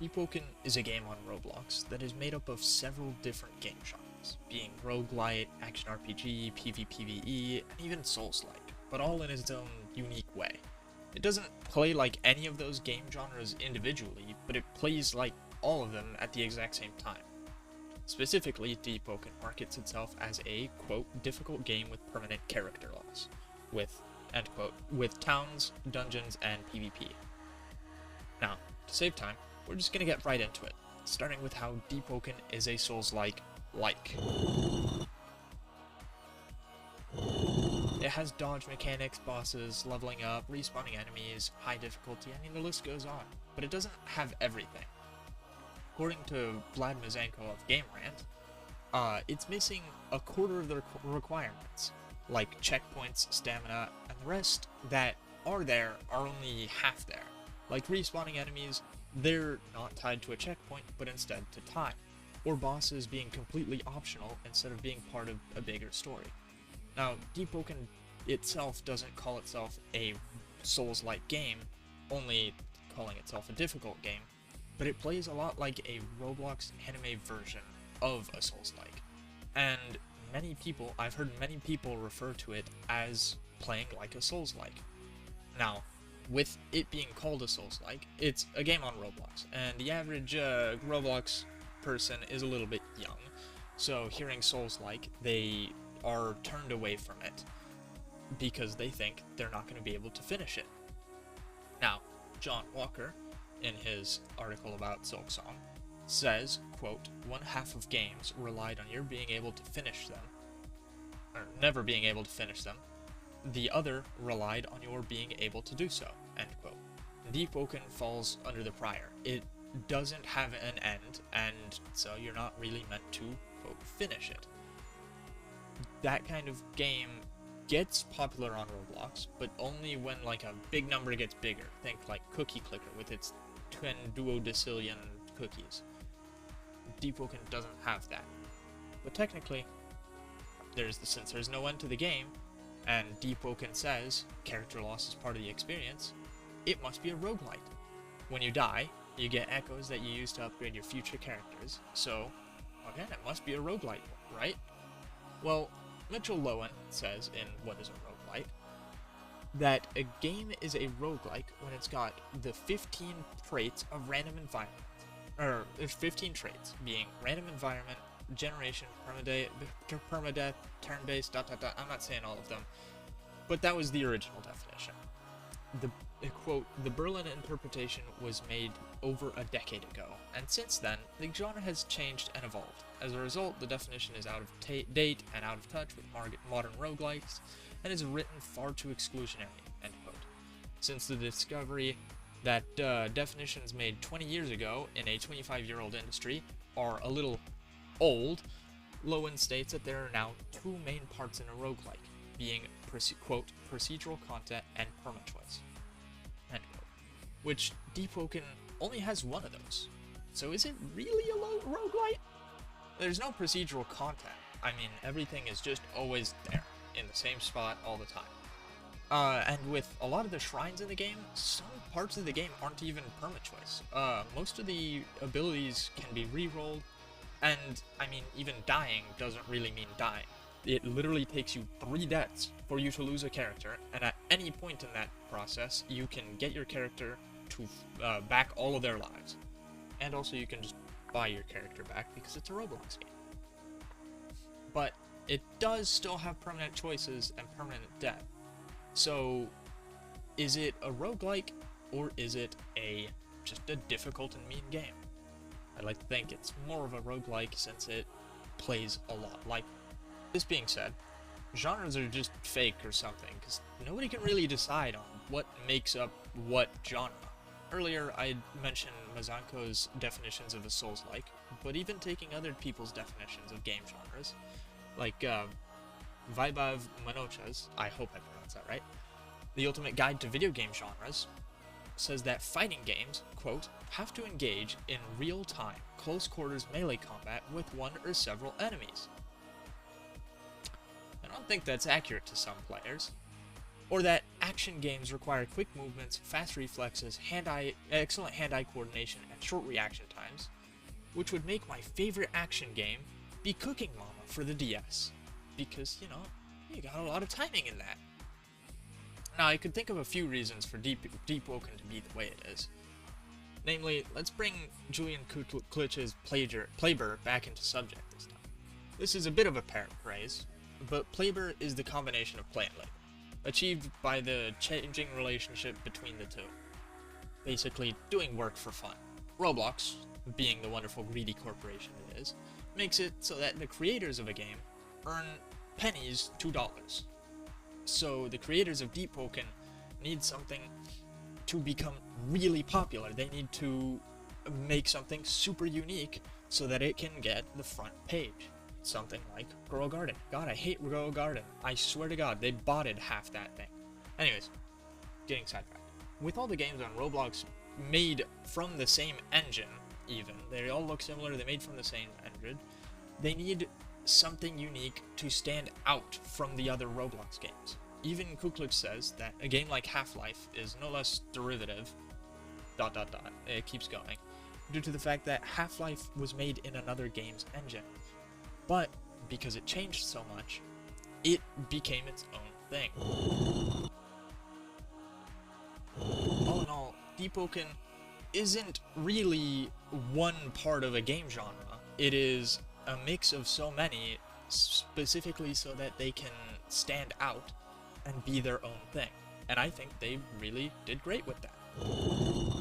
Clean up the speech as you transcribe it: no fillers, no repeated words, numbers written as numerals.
Deepwoken is a game on Roblox that is made up of several different game genres, being roguelite, action RPG, PvPvE, and even Souls-like, but all in its own unique way. It doesn't play like any of those game genres individually, but it plays like all of them at the exact same time. Specifically, Deepwoken markets itself as a, quote, difficult game with permanent character loss, with, end quote, with towns, dungeons, and PvP. Now, to save time, we're just gonna get right into it, starting with how Deepwoken is a Souls-like. It has dodge mechanics, bosses, leveling up, respawning enemies, high difficulty, I mean the list goes on, but it doesn't have everything. According to Vlad Mizanko of Game Rant, it's missing a quarter of the requirements, like checkpoints, stamina, and the rest that are there are only half there. Like respawning enemies, they're not tied to a checkpoint, but instead to time, or bosses being completely optional instead of being part of a bigger story. Now, Deepwoken itself doesn't call itself a Souls-like game, only calling itself a difficult game, but it plays a lot like a Roblox anime version of a Souls-like. And I've heard many people refer to it as playing like a Souls-like. Now, with it being called a Souls-like, it's a game on Roblox, and the average Roblox person is a little bit young, so hearing Souls-like, they are turned away from it because they think they're not going to be able to finish it. Now, John Walker, in his article about Silksong, says, quote, one half of games relied on your being able to finish them, or never being able to finish them, the other relied on your being able to do so, end quote. Deepwoken falls under the prior. It doesn't have an end, and so you're not really meant to, quote, finish it. That kind of game gets popular on Roblox, but only when like a big number gets bigger. Think like Cookie Clicker with its 10 duodecillion cookies. Deepwoken doesn't have that. But technically, since there's no end to the game, and Deepwoken says character loss is part of the experience, it must be a roguelite. When you die, you get echoes that you use to upgrade your future characters, so, again, it must be a roguelite, right? Well, Mitchell Lowen says in What is a Roguelike that a game is a roguelike when it's got the 15 traits of random environment. Or, there's 15 traits, being random environment, generation, permadeath, turn-based, ... I'm not saying all of them, but that was the original definition. Quote, the Berlin interpretation was made over a decade ago, and since then, the genre has changed and evolved. As a result, the definition is out of date and out of touch with modern roguelikes, and is written far too exclusionary, end quote. Since the discovery that definitions made 20 years ago in a 25-year-old industry are a little old, Lowen states that there are now two main parts in a roguelike, being, quote, procedural content and permachoice, end quote. Which Deepwoken only has one of those. So is it really a roguelite? There's no procedural content. I mean, everything is just always there, in the same spot all the time. And with a lot of the shrines in the game, some parts of the game aren't even permachoice. Most of the abilities can be re-rolled, and, I mean, even dying doesn't really mean dying. It literally takes you 3 deaths for you to lose a character, and at any point in that process, you can get your character to back all of their lives. And also you can just buy your character back because it's a Roblox game. But it does still have permanent choices and permanent death. So, is it a roguelike, or is it just a difficult and mean game? I like to think it's more of a roguelike since it plays a lot like. This being said, genres are just fake or something, because nobody can really decide on what makes up what genre. Earlier, I mentioned Mazanko's definitions of a Souls-like, but even taking other people's definitions of game genres, like Vaibhav Manocha's, I hope I pronounced that right, The Ultimate Guide to Video Game Genres, says that fighting games, quote, have to engage in real-time, close-quarters melee combat with one or several enemies. I don't think that's accurate to some players. Or that Action games require quick movements, fast reflexes, excellent hand-eye coordination, and short reaction times, which would make my favorite action game be Cooking Mama for the DS, because, you know, you got a lot of timing in that. Now, I could think of a few reasons for Deepwoken to be the way it is. Namely, let's bring Julian Klitsch's Plaber back into subject this time. This is a bit of a paraphrase, but Plaber is the combination of play and labor, achieved by the changing relationship between the two. Basically, doing work for fun. Roblox, being the wonderful greedy corporation it is, makes it so that the creators of a game earn pennies $2. So the creators of Deepwoken need something to become really popular. They need to make something super unique so that it can get the front page. Something like Grow a Garden. God, I hate Grow a Garden. I swear to God, they botted half that thing. Anyways, getting sidetracked. With all the games on Roblox made from the same engine, even, they all look similar, they're made from the same engine, they need something unique to stand out from the other Roblox games. Even Kuklitsch says that a game like Half-Life is no less derivative, ... it keeps going, due to the fact that Half-Life was made in another game's engine. But, because it changed so much, it became its own thing. All in all, Deepwoken isn't really one part of a game genre. It is a mix of so many, specifically so that they can stand out and be their own thing. And I think they really did great with that.